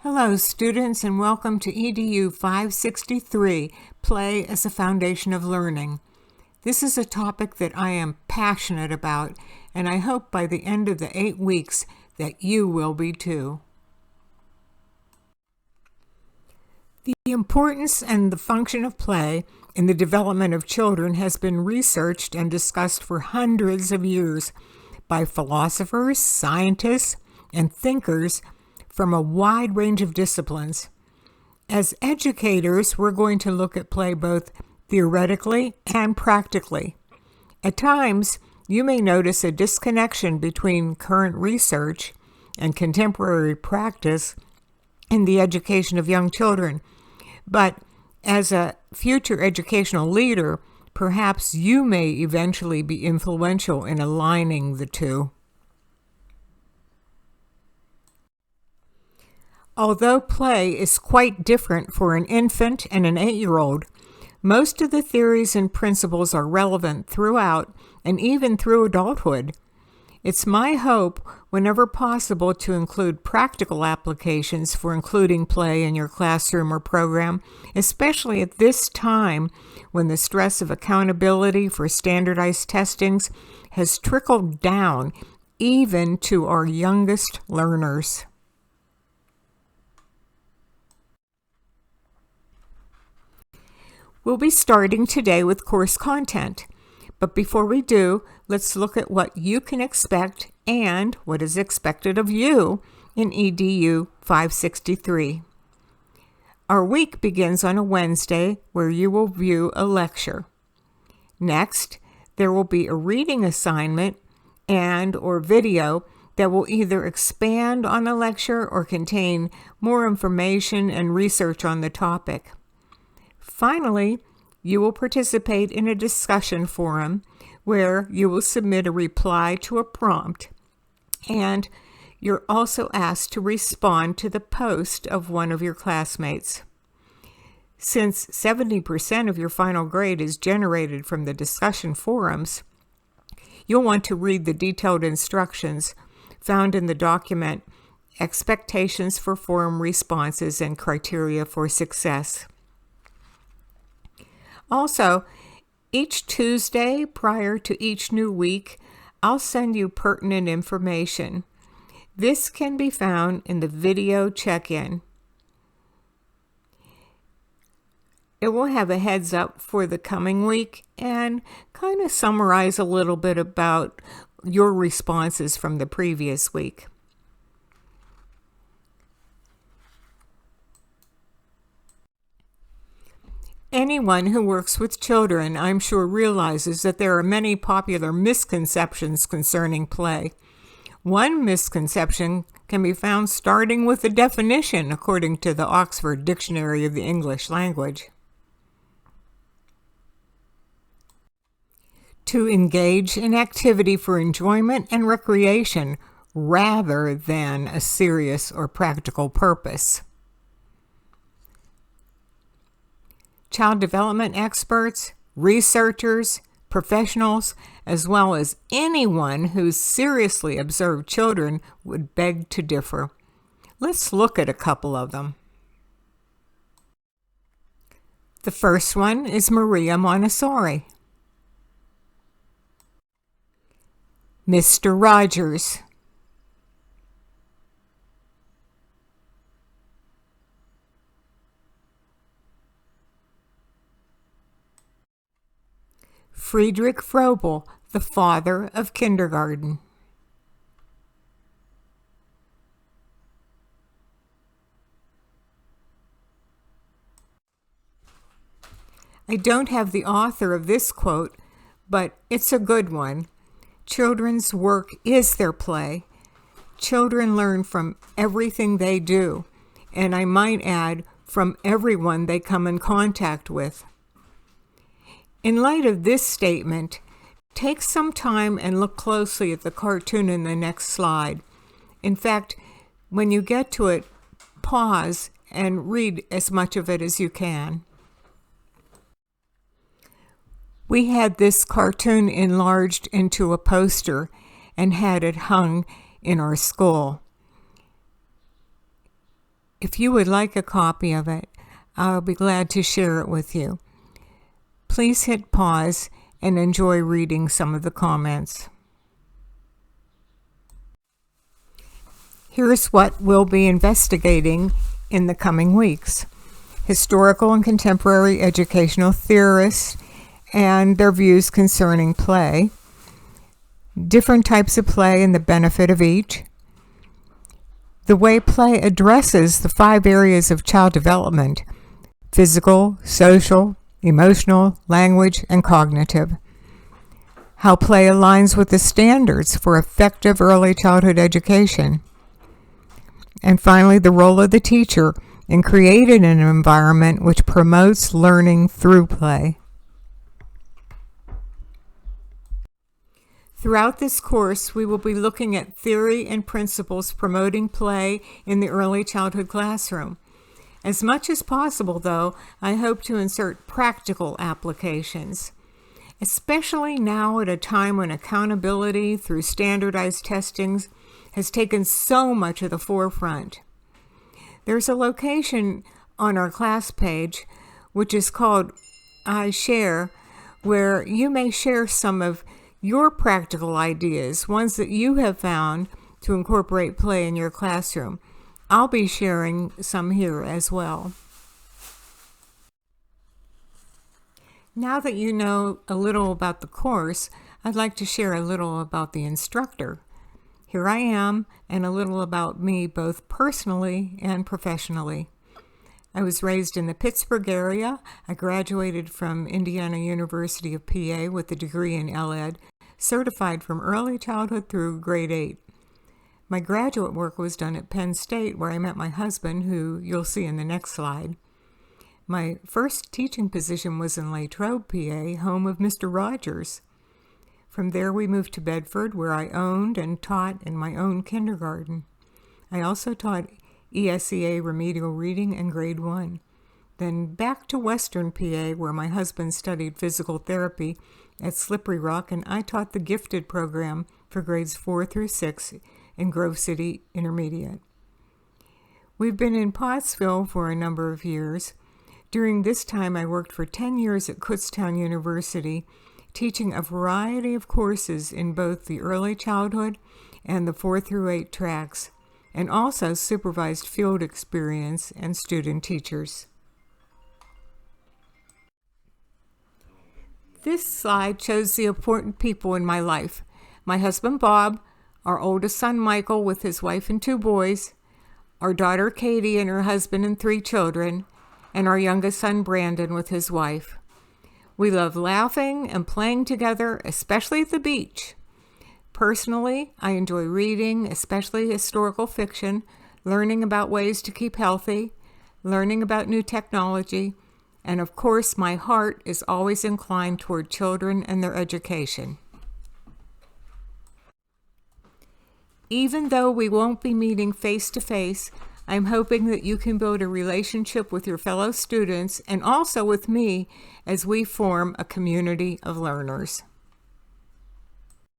Hello students and welcome to EDU 563, Play as a Foundation of Learning. This is a topic that I am passionate about, and I hope by the end of the 8 weeks that you will be too. The importance and the function of play in the development of children has been researched and discussed for hundreds of years by philosophers, scientists, and thinkers from a wide range of disciplines. As educators, we're going to look at play both theoretically and practically. At times, you may notice a disconnection between current research and contemporary practice in the education of young children. But as a future educational leader, perhaps you may eventually be influential in aligning the two. Although play is quite different for an infant and an 8-year-old, most of the theories and principles are relevant throughout and even through adulthood. It's my hope, whenever possible, to include practical applications for including play in your classroom or program, especially at this time when the stress of accountability for standardized testings has trickled down even to our youngest learners. We'll be starting today with course content, but before we do, let's look at what you can expect and what is expected of you in EDU 563. Our week begins on a Wednesday where you will view a lecture. Next, there will be a reading assignment and/or video that will either expand on the lecture or contain more information and research on the topic. Finally, you will participate in a discussion forum where you will submit a reply to a prompt, and you're also asked to respond to the post of one of your classmates. Since 70% of your final grade is generated from the discussion forums, you'll want to read the detailed instructions found in the document Expectations for Forum Responses and Criteria for Success. Also, each Tuesday prior to each new week, I'll send you pertinent information. This can be found in the video check-in. It will have a heads up for the coming week and kind of summarize a little bit about your responses from the previous week. Anyone who works with children, I'm sure, realizes that there are many popular misconceptions concerning play. One misconception can be found starting with the definition, according to the Oxford Dictionary of the English Language. To engage in activity for enjoyment and recreation rather than a serious or practical purpose. Child development experts, researchers, professionals, as well as anyone who's seriously observed children would beg to differ. Let's look at a couple of them. The first one is Maria Montessori. Mr. Rogers. Friedrich Froebel, the father of kindergarten. I don't have the author of this quote, but it's a good one. Children's work is their play. Children learn from everything they do, and I might add, from everyone they come in contact with. In light of this statement, take some time and look closely at the cartoon in the next slide. In fact, when you get to it, pause and read as much of it as you can. We had this cartoon enlarged into a poster and had it hung in our school. If you would like a copy of it, I'll be glad to share it with you. Please hit pause and enjoy reading some of the comments. Here's what we'll be investigating in the coming weeks: historical and contemporary educational theorists and their views concerning play, different types of play and the benefit of each, the way play addresses the 5 areas of child development: physical, social, emotional, language, and cognitive, how play aligns with the standards for effective early childhood education, and finally, the role of the teacher in creating an environment which promotes learning through play. Throughout this course, we will be looking at theory and principles promoting play in the early childhood classroom. As much as possible, though, I hope to insert practical applications, especially now at a time when accountability through standardized testings has taken so much of the forefront. There's a location on our class page, which is called I Share, where you may share some of your practical ideas, ones that you have found to incorporate play in your classroom. I'll be sharing some here as well. Now that you know a little about the course, I'd like to share a little about the instructor. Here I am, and a little about me both personally and professionally. I was raised in the Pittsburgh area. I graduated from Indiana University of PA with a degree in LEd, certified from early childhood through grade 8. My graduate work was done at Penn State, where I met my husband, who you'll see in the next slide. My first teaching position was in Latrobe, PA, home of Mr. Rogers. From there, we moved to Bedford, where I owned and taught in my own kindergarten. I also taught ESEA remedial reading in grade 1. Then back to Western PA, where my husband studied physical therapy at Slippery Rock, and I taught the gifted program for grades 4 through 6 in Grove City Intermediate. We've been in Pottsville for a number of years. During this time, I worked for 10 years at Kutztown University, teaching a variety of courses in both the early childhood and the 4 through 8 tracks, and also supervised field experience and student teachers. This slide shows the important people in my life: my husband Bob, our oldest son Michael with his wife and 2 boys, our daughter Katie and her husband and 3 children, and our youngest son Brandon with his wife. We love laughing and playing together, especially at the beach. Personally, I enjoy reading, especially historical fiction, learning about ways to keep healthy, learning about new technology, and of course, my heart is always inclined toward children and their education. Even though we won't be meeting face-to-face, I'm hoping that you can build a relationship with your fellow students and also with me as we form a community of learners.